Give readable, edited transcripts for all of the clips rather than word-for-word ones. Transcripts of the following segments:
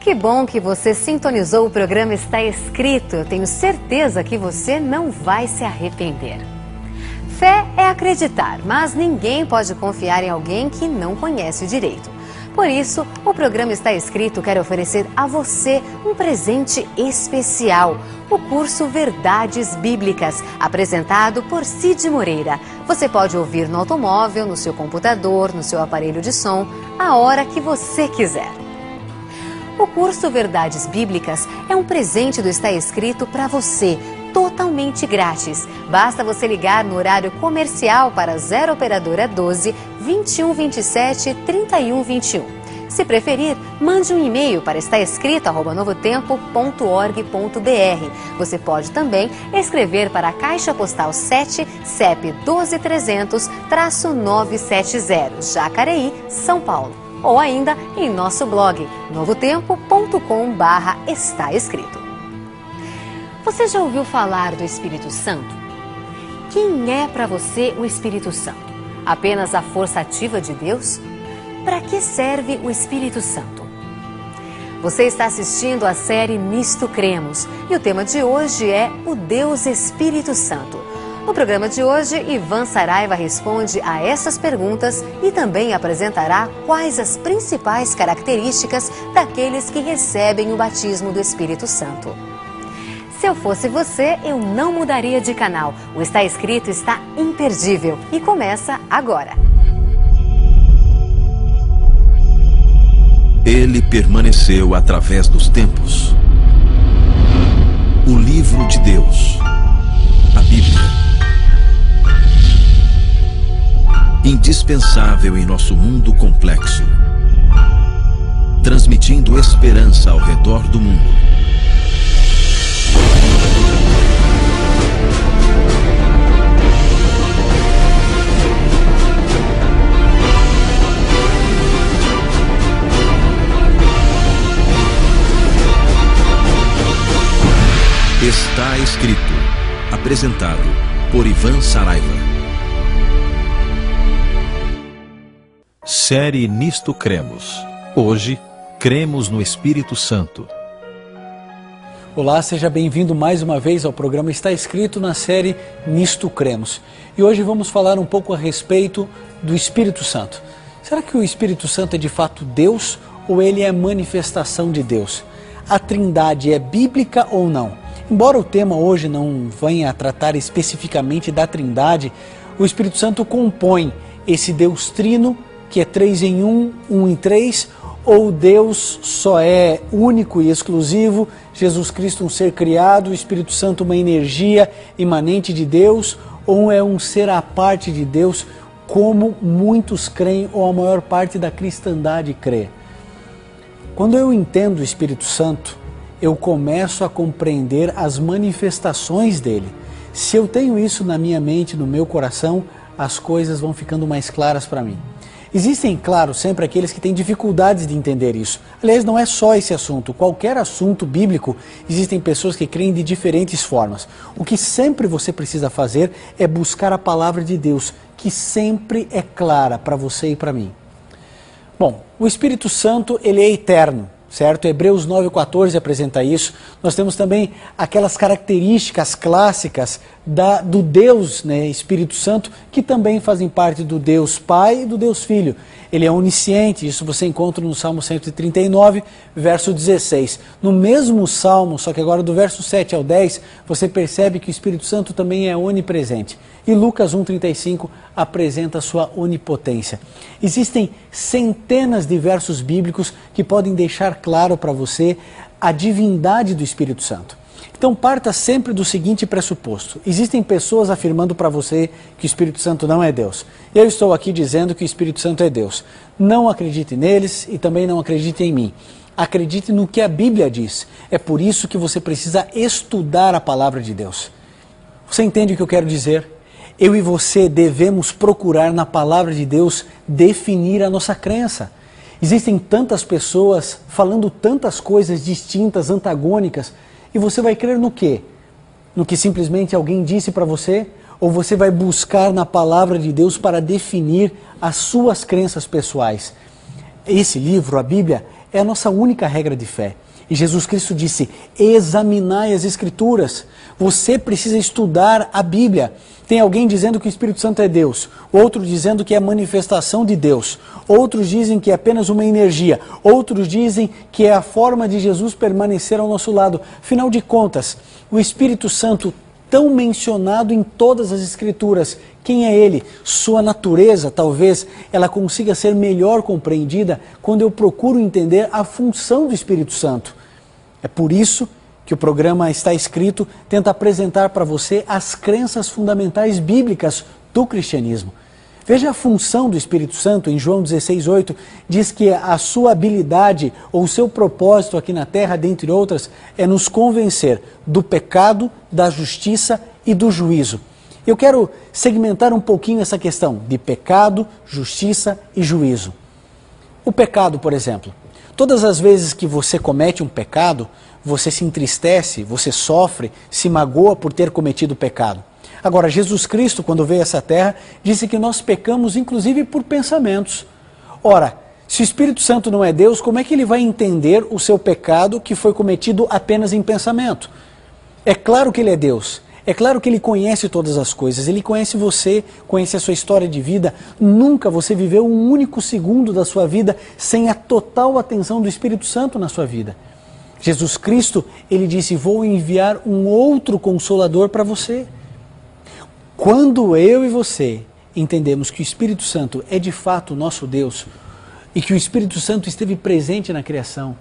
Que bom que você sintonizou o programa Está Escrito. Eu tenho certeza que você não vai se arrepender. Fé é acreditar, mas ninguém pode confiar em alguém que não conhece direito. Por isso, o programa Está Escrito quer oferecer a você um presente especial. O curso Verdades Bíblicas, apresentado por Cid Moreira. Você pode ouvir no automóvel, no seu computador, no seu aparelho de som, a hora que você quiser. O curso Verdades Bíblicas é um presente do Está Escrito para você, totalmente grátis. Basta você ligar no horário comercial para 0 operadora 12 21 27 31 21. Se preferir, mande um e-mail para estaescrito@novotempo.org.br. Você pode também escrever para a Caixa Postal 7, CEP 12300-970, Jacareí, São Paulo. Ou ainda em nosso blog, novotempo.com/estaescrito. Você já ouviu falar do Espírito Santo? Quem é para você o Espírito Santo? Apenas a força ativa de Deus? Para que serve o Espírito Santo? Você está assistindo a série Nisto Cremos e o tema de hoje é o Deus Espírito Santo. No programa de hoje, Ivan Saraiva responde a essas perguntas e também apresentará quais as principais características daqueles que recebem o batismo do Espírito Santo. Se eu fosse você, eu não mudaria de canal. O Está Escrito está imperdível e começa agora. Ele permaneceu através dos tempos. O livro de Deus, a Bíblia. Indispensável em nosso mundo complexo, transmitindo esperança ao redor do mundo. Está Escrito, apresentado por Ivan Saraiva. Série Nisto Cremos. Hoje, cremos no Espírito Santo. Olá, seja bem-vindo mais uma vez ao programa Está Escrito na série Nisto Cremos. E hoje vamos falar um pouco a respeito do Espírito Santo. Será que o Espírito Santo é de fato Deus ou ele é manifestação de Deus? A Trindade é bíblica ou não? Embora o tema hoje não venha a tratar especificamente da Trindade, o Espírito Santo compõe esse Deus trino, que é 3 em 1, 1 em 3, ou Deus só é único e exclusivo, Jesus Cristo um ser criado, o Espírito Santo uma energia imanente de Deus, ou é um ser à parte de Deus, como muitos creem, ou a maior parte da cristandade crê. Quando eu entendo o Espírito Santo, eu começo a compreender as manifestações dele. Se eu tenho isso na minha mente, no meu coração, as coisas vão ficando mais claras para mim. Existem, claro, sempre aqueles que têm dificuldades de entender isso. Aliás, não é só esse assunto. Qualquer assunto bíblico, existem pessoas que creem de diferentes formas. O que sempre você precisa fazer é buscar a palavra de Deus, que sempre é clara para você e para mim. Bom, o Espírito Santo, ele é eterno. Certo? Hebreus 9,14 apresenta isso. Nós temos também aquelas características clássicas do Deus, né, Espírito Santo, que também fazem parte do Deus Pai e do Deus Filho. Ele é onisciente, isso você encontra no Salmo 139, verso 16. No mesmo Salmo, só que agora do verso 7 ao 10, você percebe que o Espírito Santo também é onipresente. E Lucas 1,35 apresenta a sua onipotência. Existem centenas de versos bíblicos que podem deixar claro para você a divindade do Espírito Santo. Então parta sempre do seguinte pressuposto: existem pessoas afirmando para você que o Espírito Santo não é Deus. Eu estou aqui dizendo que o Espírito Santo é Deus. Não acredite neles e também não acredite em mim. Acredite no que a Bíblia diz. É por isso que você precisa estudar a palavra de Deus. Você entende o que eu quero dizer? Eu e você devemos procurar na palavra de Deus definir a nossa crença. Existem tantas pessoas falando tantas coisas distintas, antagônicas, e você vai crer no quê? No que simplesmente alguém disse para você? Ou você vai buscar na palavra de Deus para definir as suas crenças pessoais? Esse livro, a Bíblia, é a nossa única regra de fé. E Jesus Cristo disse, examinai as Escrituras. Você precisa estudar a Bíblia. Tem alguém dizendo que o Espírito Santo é Deus, outro dizendo que é a manifestação de Deus, outros dizem que é apenas uma energia, outros dizem que é a forma de Jesus permanecer ao nosso lado. Afinal de contas, o Espírito Santo, tão mencionado em todas as Escrituras, quem é ele? Sua natureza, talvez, ela consiga ser melhor compreendida quando eu procuro entender a função do Espírito Santo. É por isso que o programa Está Escrito tenta apresentar para você as crenças fundamentais bíblicas do cristianismo. Veja a função do Espírito Santo em João 16:8, diz que a sua habilidade ou o seu propósito aqui na terra, dentre outras, é nos convencer do pecado, da justiça e do juízo. Eu quero segmentar um pouquinho essa questão de pecado, justiça e juízo. O pecado, por exemplo. Todas as vezes que você comete um pecado, você se entristece, você sofre, se magoa por ter cometido o pecado. Agora, Jesus Cristo, quando veio a essa terra, disse que nós pecamos inclusive por pensamentos. Ora, se o Espírito Santo não é Deus, como é que ele vai entender o seu pecado que foi cometido apenas em pensamento? É claro que ele é Deus. É claro que ele conhece todas as coisas, ele conhece você, conhece a sua história de vida. Nunca você viveu um único segundo da sua vida sem a total atenção do Espírito Santo na sua vida. Jesus Cristo, ele disse, vou enviar um outro Consolador para você. Quando eu e você entendemos que o Espírito Santo é de fato o nosso Deus, e que o Espírito Santo esteve presente na criação,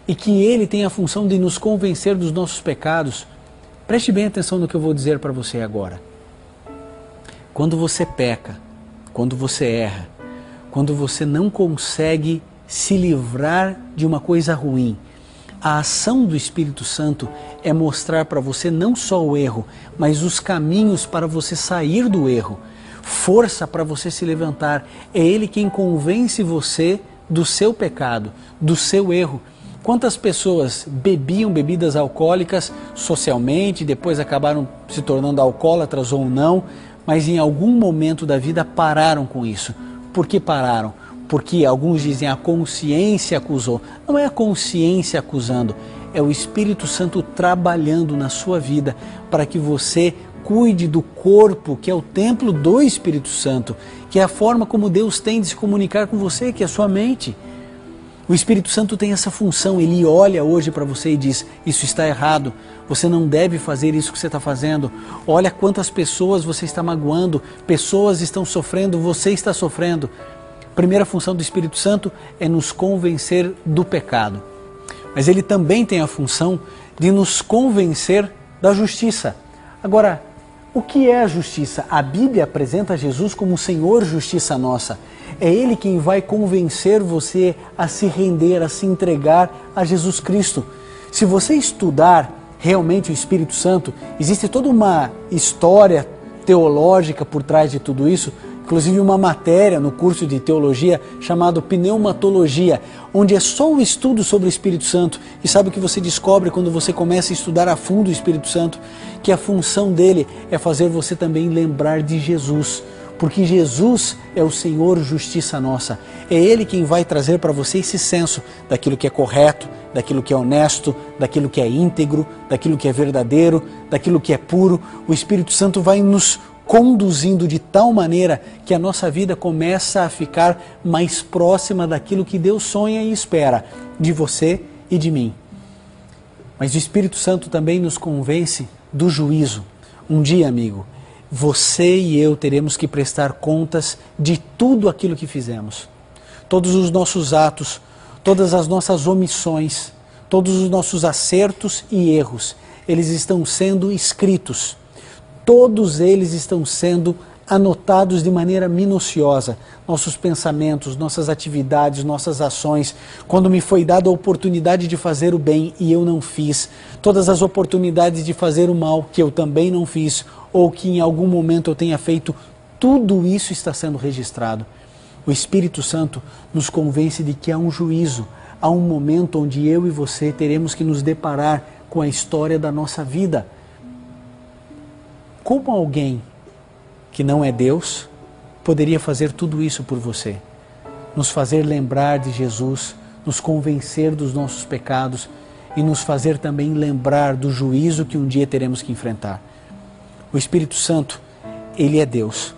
e que ele tem a função de nos convencer dos nossos pecados, preste bem atenção no que eu vou dizer para você agora. Quando você peca, quando você erra, quando você não consegue se livrar de uma coisa ruim, a ação do Espírito Santo é mostrar para você não só o erro, mas os caminhos para você sair do erro, força para você se levantar. É Ele quem convence você do seu pecado, do seu erro. Quantas pessoas bebiam bebidas alcoólicas socialmente, depois acabaram se tornando alcoólatras ou não, mas em algum momento da vida pararam com isso. Por que pararam? Porque alguns dizem a consciência acusou. Não é a consciência acusando, é o Espírito Santo trabalhando na sua vida para que você cuide do corpo, que é o templo do Espírito Santo, que é a forma como Deus tem de se comunicar com você, que é a sua mente. O Espírito Santo tem essa função, ele olha hoje para você e diz, isso está errado, você não deve fazer isso que você está fazendo. Olha quantas pessoas você está magoando, pessoas estão sofrendo, você está sofrendo. A primeira função do Espírito Santo é nos convencer do pecado. Mas ele também tem a função de nos convencer da justiça. Agora, o que é a justiça? A Bíblia apresenta Jesus como o Senhor Justiça Nossa. É Ele quem vai convencer você a se render, a se entregar a Jesus Cristo. Se você estudar realmente o Espírito Santo, existe toda uma história teológica por trás de tudo isso, inclusive uma matéria no curso de teologia chamado Pneumatologia, onde é só um estudo sobre o Espírito Santo. E sabe o que você descobre quando você começa a estudar a fundo o Espírito Santo? Que a função dele é fazer você também lembrar de Jesus. Porque Jesus é o Senhor Justiça Nossa. É Ele quem vai trazer para você esse senso daquilo que é correto, daquilo que é honesto, daquilo que é íntegro, daquilo que é verdadeiro, daquilo que é puro. O Espírito Santo vai nos conduzindo de tal maneira que a nossa vida começa a ficar mais próxima daquilo que Deus sonha e espera de você e de mim. Mas o Espírito Santo também nos convence do juízo. Um dia, amigo, você e eu teremos que prestar contas de tudo aquilo que fizemos. Todos os nossos atos, todas as nossas omissões, todos os nossos acertos e erros, eles estão sendo escritos. Todos eles estão sendo anotados de maneira minuciosa. Nossos pensamentos, nossas atividades, nossas ações. Quando me foi dada a oportunidade de fazer o bem e eu não fiz. Todas as oportunidades de fazer o mal que eu também não fiz. Ou que em algum momento eu tenha feito. Tudo isso está sendo registrado. O Espírito Santo nos convence de que há um juízo. Há um momento onde eu e você teremos que nos deparar com a história da nossa vida. Como alguém que não é Deus poderia fazer tudo isso por você? Nos fazer lembrar de Jesus, nos convencer dos nossos pecados e nos fazer também lembrar do juízo que um dia teremos que enfrentar. O Espírito Santo, ele é Deus.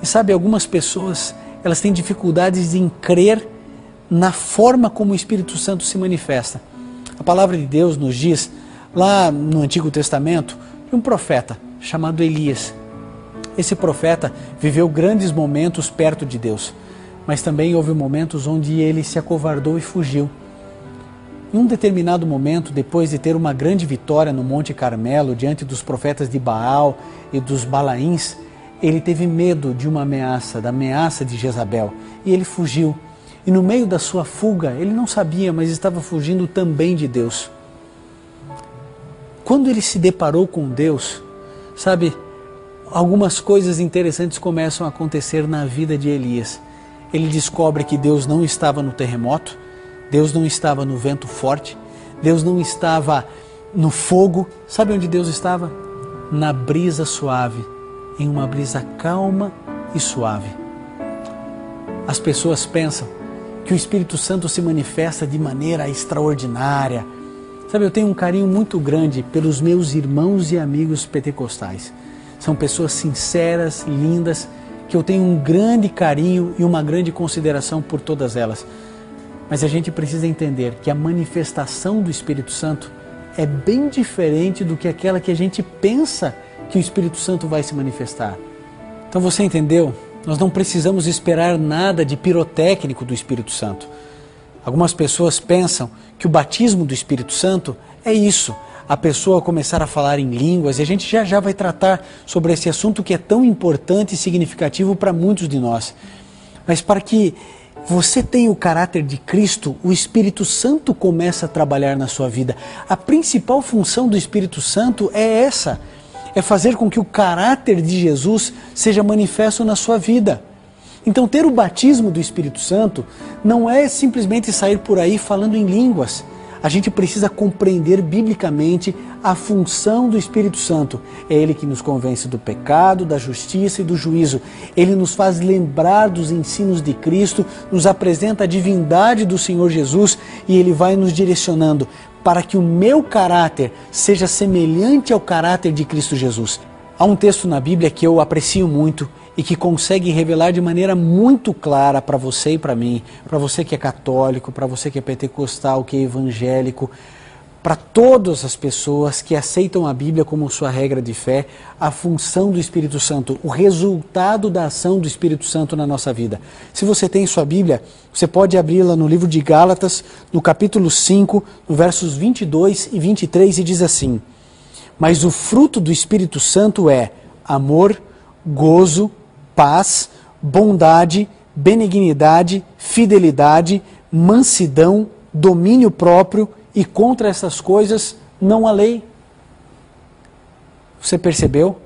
E sabe, algumas pessoas, elas têm dificuldades em crer na forma como o Espírito Santo se manifesta. A palavra de Deus nos diz, lá no Antigo Testamento, de um profeta chamado Elias. Esse profeta viveu grandes momentos perto de Deus, mas também houve momentos onde ele se acovardou e fugiu. Em um determinado momento, depois de ter uma grande vitória no Monte Carmelo, diante dos profetas de Baal e dos Balaíns, ele teve medo de uma ameaça, da ameaça de Jezabel, e ele fugiu. E no meio da sua fuga, ele não sabia, mas estava fugindo também de Deus. Quando ele se deparou com Deus, sabe, algumas coisas interessantes começam a acontecer na vida de Elias. Ele descobre que Deus não estava no terremoto, Deus não estava no vento forte, Deus não estava no fogo. Sabe onde Deus estava? Na brisa suave, em uma brisa calma e suave. As pessoas pensam que o Espírito Santo se manifesta de maneira extraordinária. Sabe, eu tenho um carinho muito grande pelos meus irmãos e amigos pentecostais. São pessoas sinceras, lindas, que eu tenho um grande carinho e uma grande consideração por todas elas. Mas a gente precisa entender que a manifestação do Espírito Santo é bem diferente do que aquela que a gente pensa que o Espírito Santo vai se manifestar. Então você entendeu? Nós não precisamos esperar nada de pirotécnico do Espírito Santo. Algumas pessoas pensam que o batismo do Espírito Santo é isso, a pessoa começar a falar em línguas, e a gente já vai tratar sobre esse assunto que é tão importante e significativo para muitos de nós. Mas para que você tenha o caráter de Cristo, o Espírito Santo começa a trabalhar na sua vida. A principal função do Espírito Santo é essa, é fazer com que o caráter de Jesus seja manifesto na sua vida. Então ter o batismo do Espírito Santo não é simplesmente sair por aí falando em línguas. A gente precisa compreender biblicamente a função do Espírito Santo. É Ele que nos convence do pecado, da justiça e do juízo. Ele nos faz lembrar dos ensinos de Cristo, nos apresenta a divindade do Senhor Jesus e Ele vai nos direcionando para que o meu caráter seja semelhante ao caráter de Cristo Jesus. Há um texto na Bíblia que eu aprecio muito e que consegue revelar de maneira muito clara para você e para mim, para você que é católico, para você que é pentecostal, que é evangélico, para todas as pessoas que aceitam a Bíblia como sua regra de fé, a função do Espírito Santo, o resultado da ação do Espírito Santo na nossa vida. Se você tem sua Bíblia, você pode abri-la no livro de Gálatas, no capítulo 5, no versos 22 e 23, e diz assim: mas o fruto do Espírito Santo é amor, gozo, paz, bondade, benignidade, fidelidade, mansidão, domínio próprio, e contra essas coisas não há lei. Você percebeu?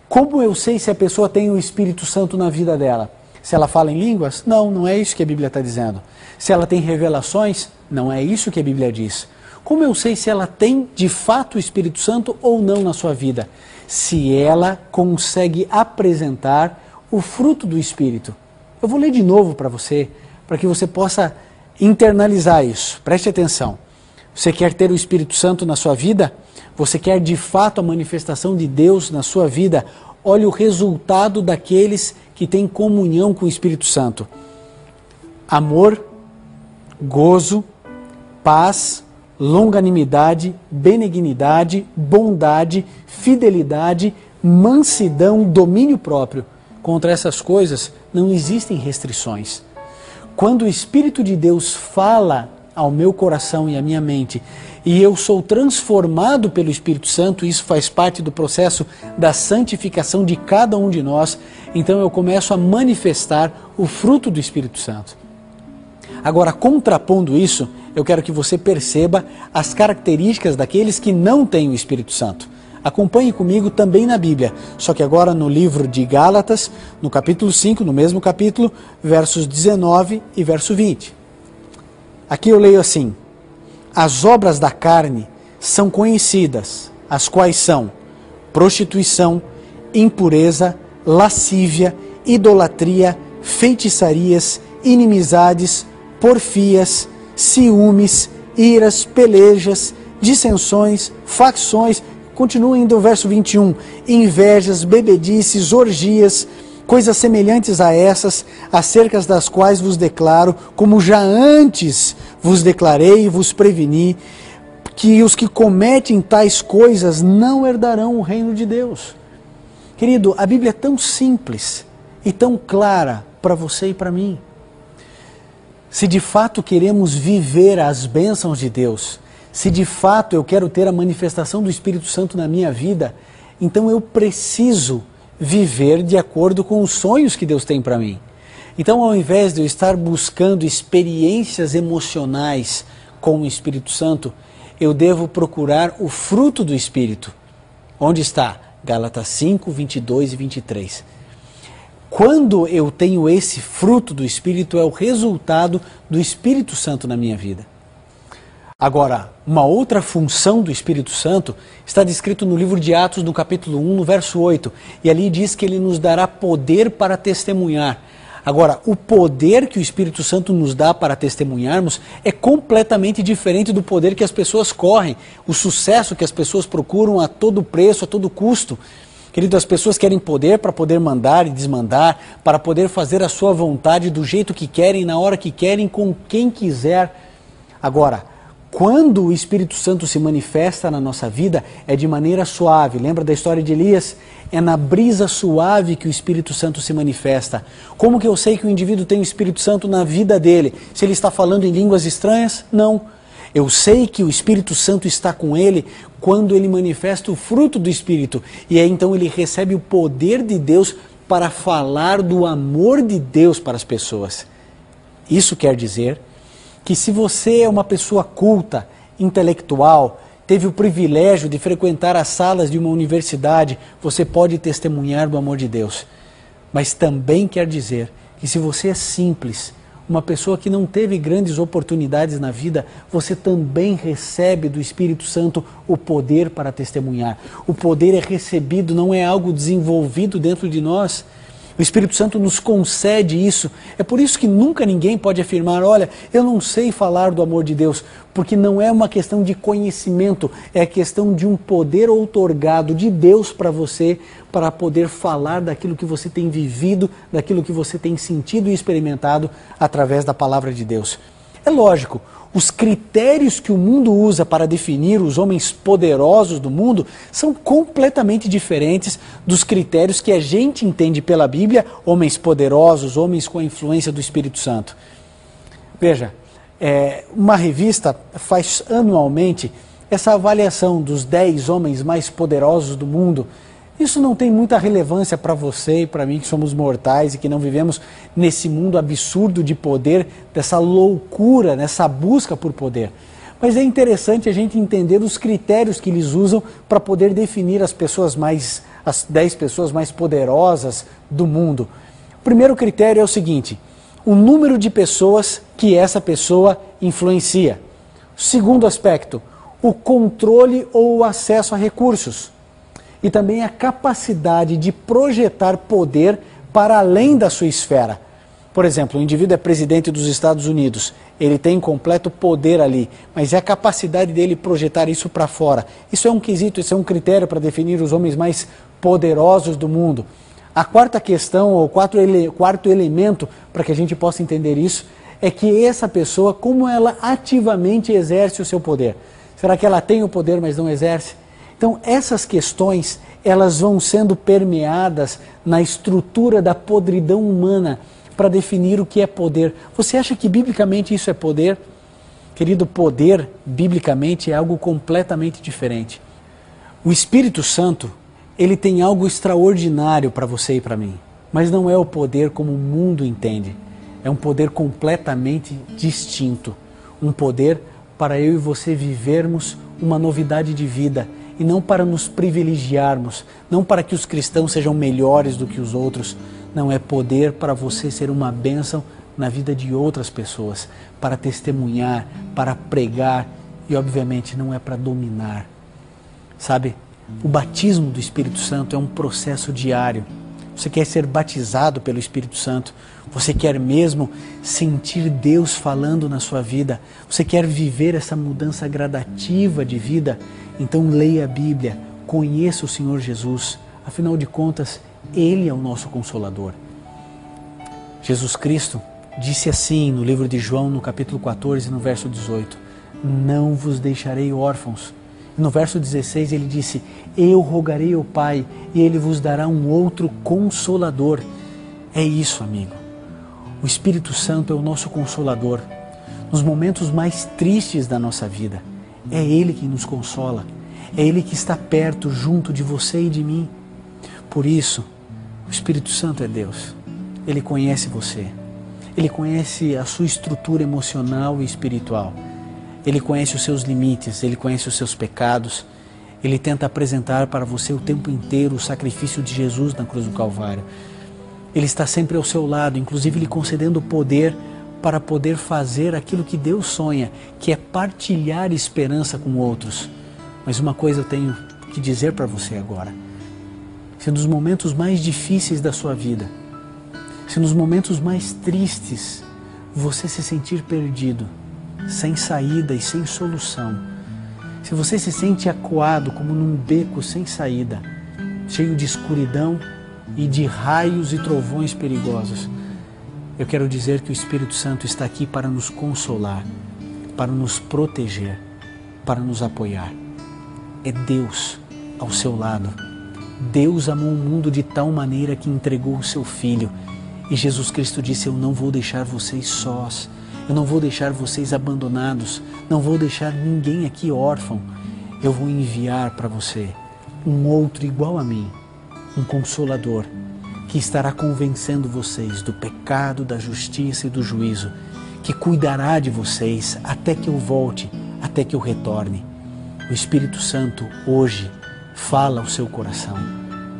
Como eu sei se a pessoa tem o Espírito Santo na vida dela? Se ela fala em línguas? Não, não é isso que a Bíblia está dizendo. Se ela tem revelações? Não é isso que a Bíblia diz. Como eu sei se ela tem de fato o Espírito Santo ou não na sua vida? Se ela consegue apresentar o fruto do Espírito. Eu vou ler de novo para você, para que você possa internalizar isso. Preste atenção. Você quer ter o Espírito Santo na sua vida? Você quer de fato a manifestação de Deus na sua vida? Olha o resultado daqueles que têm comunhão com o Espírito Santo. Amor, gozo, paz, longanimidade, benignidade, bondade, fidelidade, mansidão, domínio próprio. Contra essas coisas não existem restrições. Quando o Espírito de Deus fala ao meu coração e à minha mente, e eu sou transformado pelo Espírito Santo, isso faz parte do processo da santificação de cada um de nós, então eu começo a manifestar o fruto do Espírito Santo. Agora, contrapondo isso, eu quero que você perceba as características daqueles que não têm o Espírito Santo. Acompanhe comigo também na Bíblia, só que agora no livro de Gálatas, no capítulo 5, no mesmo capítulo, versos 19 e verso 20. Aqui eu leio assim: as obras da carne são conhecidas, as quais são prostituição, impureza, lascívia, idolatria, feitiçarias, inimizades, porfias, ciúmes, iras, pelejas, dissensões, facções. Continua indo o verso 21, invejas, bebedices, orgias, coisas semelhantes a essas, acerca das quais vos declaro, como já antes vos declarei e vos preveni, que os que cometem tais coisas não herdarão o reino de Deus. Querido, a Bíblia é tão simples e tão clara para você e para mim. Se de fato queremos viver as bênçãos de Deus, se de fato eu quero ter a manifestação do Espírito Santo na minha vida, então eu preciso viver de acordo com os sonhos que Deus tem para mim. Então, ao invés de eu estar buscando experiências emocionais com o Espírito Santo, eu devo procurar o fruto do Espírito. Onde está? Gálatas 5, 22 e 23. Quando eu tenho esse fruto do Espírito, é o resultado do Espírito Santo na minha vida. Agora, uma outra função do Espírito Santo está descrito no livro de Atos, no capítulo 1, no verso 8. E ali diz que ele nos dará poder para testemunhar. Agora, o poder que o Espírito Santo nos dá para testemunharmos é completamente diferente do poder que as pessoas correm, o sucesso que as pessoas procuram a todo preço, a todo custo. Querido, as pessoas querem poder para poder mandar e desmandar, para poder fazer a sua vontade do jeito que querem, na hora que querem, com quem quiser. Agora, quando o Espírito Santo se manifesta na nossa vida, é de maneira suave. Lembra da história de Elias? É na brisa suave que o Espírito Santo se manifesta. Como que eu sei que o indivíduo tem o Espírito Santo na vida dele? Se ele está falando em línguas estranhas? Não. Eu sei que o Espírito Santo está com ele quando ele manifesta o fruto do Espírito. E aí então ele recebe o poder de Deus para falar do amor de Deus para as pessoas. Isso quer dizer que se você é uma pessoa culta, intelectual, teve o privilégio de frequentar as salas de uma universidade, você pode testemunhar do amor de Deus. Mas também quer dizer que se você é simples, uma pessoa que não teve grandes oportunidades na vida, você também recebe do Espírito Santo o poder para testemunhar. O poder é recebido, não é algo desenvolvido dentro de nós. O Espírito Santo nos concede isso. É por isso que nunca ninguém pode afirmar, olha, eu não sei falar do amor de Deus, porque não é uma questão de conhecimento, é a questão de um poder outorgado de Deus para você, para poder falar daquilo que você tem vivido, daquilo que você tem sentido e experimentado através da palavra de Deus. É lógico, os critérios que o mundo usa para definir os homens poderosos do mundo são completamente diferentes dos critérios que a gente entende pela Bíblia, homens poderosos, homens com a influência do Espírito Santo. Veja, uma revista faz anualmente essa avaliação dos 10 homens mais poderosos do mundo. Isso não tem muita relevância para você e para mim, que somos mortais e que não vivemos nesse mundo absurdo de poder, dessa loucura, nessa busca por poder. Mas é interessante a gente entender os critérios que eles usam para poder definir as 10 pessoas mais poderosas do mundo. O primeiro critério é o seguinte: o número de pessoas que essa pessoa influencia. O segundo aspecto, o controle ou o acesso a recursos. E também a capacidade de projetar poder para além da sua esfera. Por exemplo, o indivíduo é presidente dos Estados Unidos, ele tem completo poder ali, mas é a capacidade dele projetar isso para fora. Isso é um quesito, isso é um critério para definir os homens mais poderosos do mundo. A quarta questão, ou quarto elemento, para que a gente possa entender isso, é que essa pessoa, como ela ativamente exerce o seu poder. Será que ela tem o poder, mas não exerce? Então, essas questões, elas vão sendo permeadas na estrutura da podridão humana para definir o que é poder. Você acha que biblicamente isso é poder? Querido, poder, biblicamente, é algo completamente diferente. O Espírito Santo, ele tem algo extraordinário para você e para mim, mas não é o poder como o mundo entende. É um poder completamente distinto. Um poder para eu e você vivermos uma novidade de vida, e não para nos privilegiarmos, não para que os cristãos sejam melhores do que os outros. Não, é poder para você ser uma bênção na vida de outras pessoas, para testemunhar, para pregar, e obviamente não é para dominar. Sabe, o batismo do Espírito Santo é um processo diário. Você quer ser batizado pelo Espírito Santo? Você quer mesmo sentir Deus falando na sua vida? Você quer viver essa mudança gradativa de vida? Então leia a Bíblia, conheça o Senhor Jesus. Afinal de contas, Ele é o nosso Consolador. Jesus Cristo disse assim no livro de João, no capítulo 14, no verso 18: não vos deixarei órfãos. No verso 16 ele disse: eu rogarei ao Pai e Ele vos dará um outro Consolador. É isso, amigo. O Espírito Santo é o nosso Consolador. Nos momentos mais tristes da nossa vida, é Ele que nos consola. É Ele que está perto, junto de você e de mim. Por isso, o Espírito Santo é Deus. Ele conhece você. Ele conhece a sua estrutura emocional e espiritual. Ele conhece os seus limites, Ele conhece os seus pecados. Ele tenta apresentar para você o tempo inteiro o sacrifício de Jesus na cruz do Calvário. Ele está sempre ao seu lado, inclusive lhe concedendo poder para poder fazer aquilo que Deus sonha, que é partilhar esperança com outros. Mas uma coisa eu tenho que dizer para você agora. Se nos momentos mais difíceis da sua vida, se nos momentos mais tristes você se sentir perdido, sem saída e sem solução, se você se sente acuado como num beco sem saída, cheio de escuridão e de raios e trovões perigosos, eu quero dizer que o Espírito Santo está aqui para nos consolar, para nos proteger, para nos apoiar. É Deus ao seu lado. Deus amou o mundo de tal maneira que entregou o seu Filho. E Jesus Cristo disse: eu não vou deixar vocês sós. Eu não vou deixar vocês abandonados. Não vou deixar ninguém aqui órfão. Eu vou enviar para você um outro igual a mim, um Consolador, que estará convencendo vocês do pecado, da justiça e do juízo, que cuidará de vocês até que eu volte, até que eu retorne. O Espírito Santo hoje fala ao seu coração.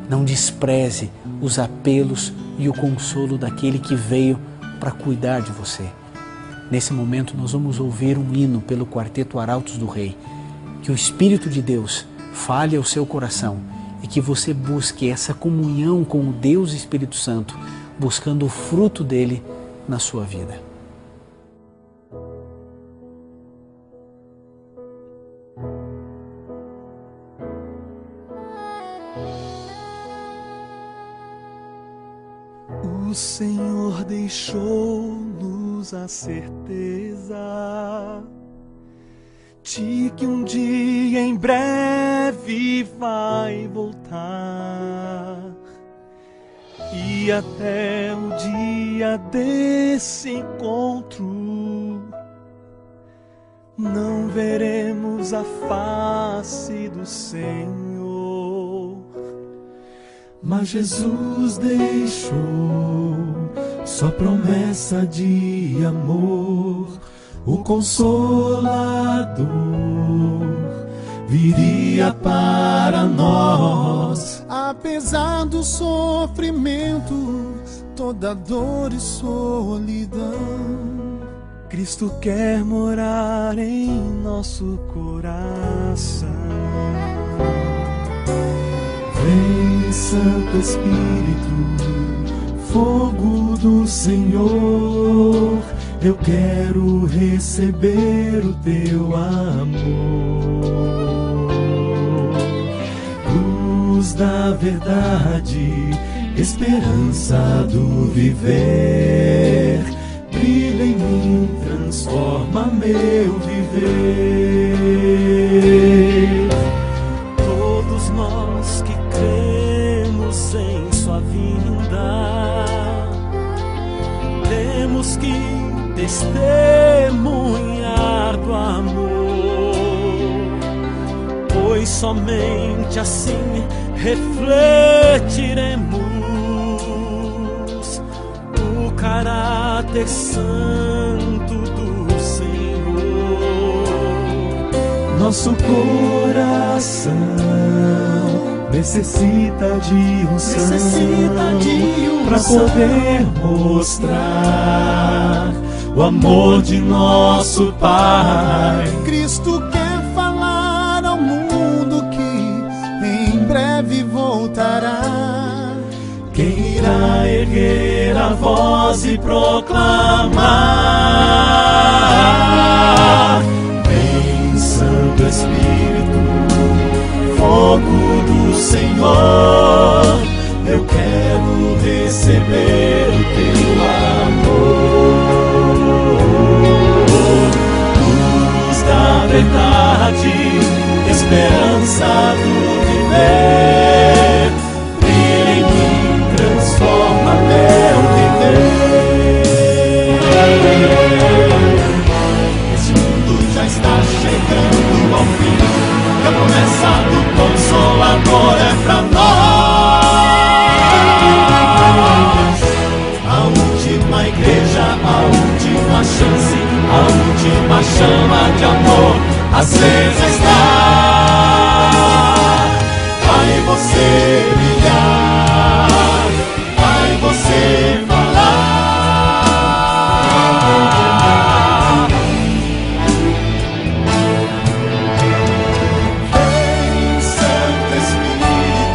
Não despreze os apelos e o consolo daquele que veio para cuidar de você. Nesse momento nós vamos ouvir um hino pelo Quarteto Arautos do Rei. Que o Espírito de Deus fale ao seu coração e que você busque essa comunhão com o Deus Espírito Santo, buscando o fruto dele na sua vida. O Senhor deixou-nos a certeza de que um dia em breve vai voltar, e até o dia desse encontro não veremos a face do Senhor. Mas Jesus deixou sua promessa de amor. O Consolador viria para nós. Apesar do sofrimento, toda dor e solidão, Cristo quer morar em nosso coração. Vem, Santo Espírito, fogo do Senhor, eu quero receber o teu amor. Luz da verdade, esperança do viver, brilha em mim, transforma meu viver. Todos nós que cremos em sua vinda, temos que testemunhar do amor, pois somente assim refletiremos o caráter santo do Senhor. Nosso coração necessita de unção, para poder mostrar o amor de nosso Pai. Cristo quer falar ao mundo que em breve voltará. Quem a voz e proclamar: vem, Santo Espírito, fogo do Senhor, eu quero receber o teu amor. Luz da verdade, esperança do viver, brilha em mim, transforma meu viver. Esse mundo já está chegando ao fim, e a promessa do Consolador é pra nós. A última igreja, a última chance, a última chama de amor acesa está. Vai você brilhar, vai você falar. Vem, Santo Espírito,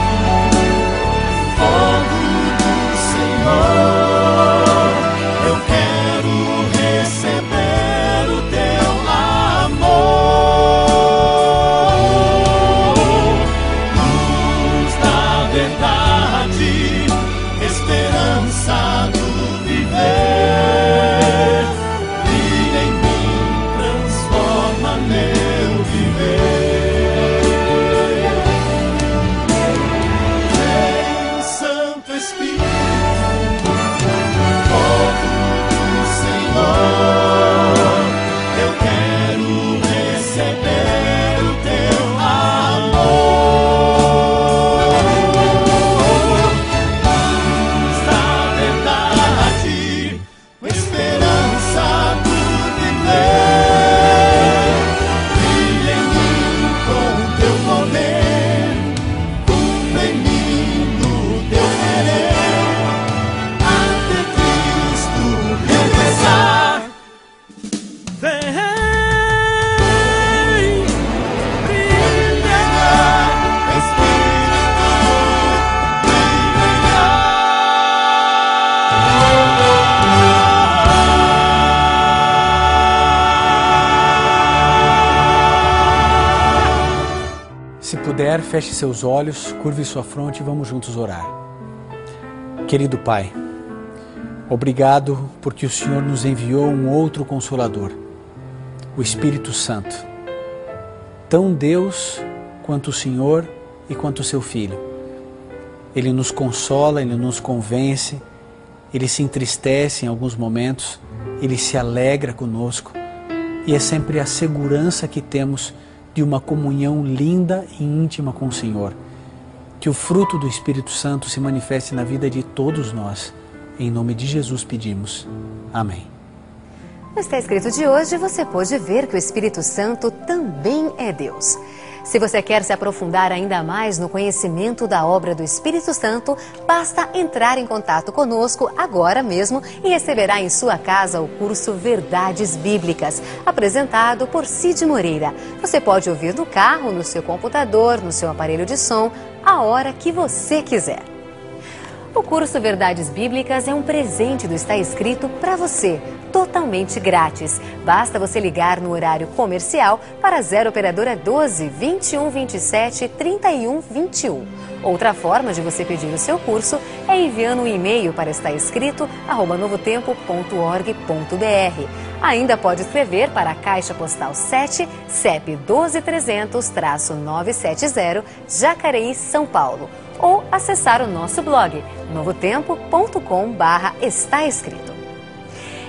fogo do Senhor, eu quero receber o teu amor. Luz da verdade, esperança do viver, brilha em mim, transforma meu viver. Vem, Santo Espírito, fogo do Senhor, eu quero receber o teu amor. Luz da verdade, esperança do viver, brilha em mim com teu poder, cumpre em mim no teu querer, até Cristo regressar. Vem, brilha, Espírito, Se puder, feche seus olhos, curve sua fronte e vamos juntos orar. Querido Pai, obrigado porque o Senhor nos enviou um outro Consolador, o Espírito Santo. Tão Deus quanto o Senhor e quanto o seu Filho. Ele nos consola, Ele nos convence, Ele se entristece em alguns momentos, Ele se alegra conosco e é sempre a segurança que temos de uma comunhão linda e íntima com o Senhor. Que o fruto do Espírito Santo se manifeste na vida de todos nós. Em nome de Jesus pedimos. Amém. No Está Escrito de hoje, você pôde ver que o Espírito Santo também é Deus. Se você quer se aprofundar ainda mais no conhecimento da obra do Espírito Santo, basta entrar em contato conosco agora mesmo e receberá em sua casa o curso Verdades Bíblicas, apresentado por Cid Moreira. Você pode ouvir no carro, no seu computador, no seu aparelho de som, a hora que você quiser. O curso Verdades Bíblicas é um presente do Está Escrito para você, totalmente grátis. Basta você ligar no horário comercial para 0 operadora 12 21 27 31 21. Outra forma de você pedir o seu curso é enviando um e-mail para estaescrito@novotempo.org.br. Ainda pode escrever para a Caixa Postal 7, CEP 12300-970, Jacareí, São Paulo. Ou acessar o nosso blog, novotempo.com/estaescrito.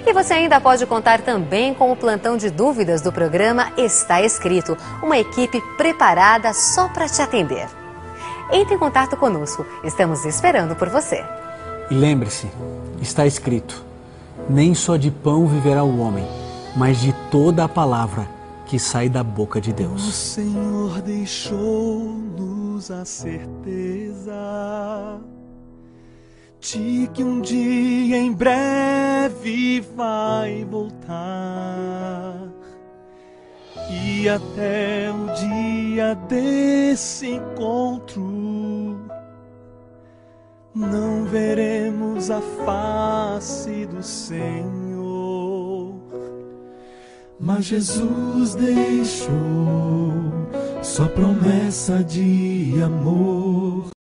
E você ainda pode contar também com o plantão de dúvidas do programa Está Escrito, uma equipe preparada só para te atender. Entre em contato conosco, estamos esperando por você. E lembre-se, está escrito: nem só de pão viverá o homem, mas de toda a palavra que sai da boca de Deus. O Senhor deixou-nos a certeza de que um dia em breve vai voltar. E até o dia desse encontro, não veremos a face do Senhor. Mas Jesus deixou sua promessa de amor.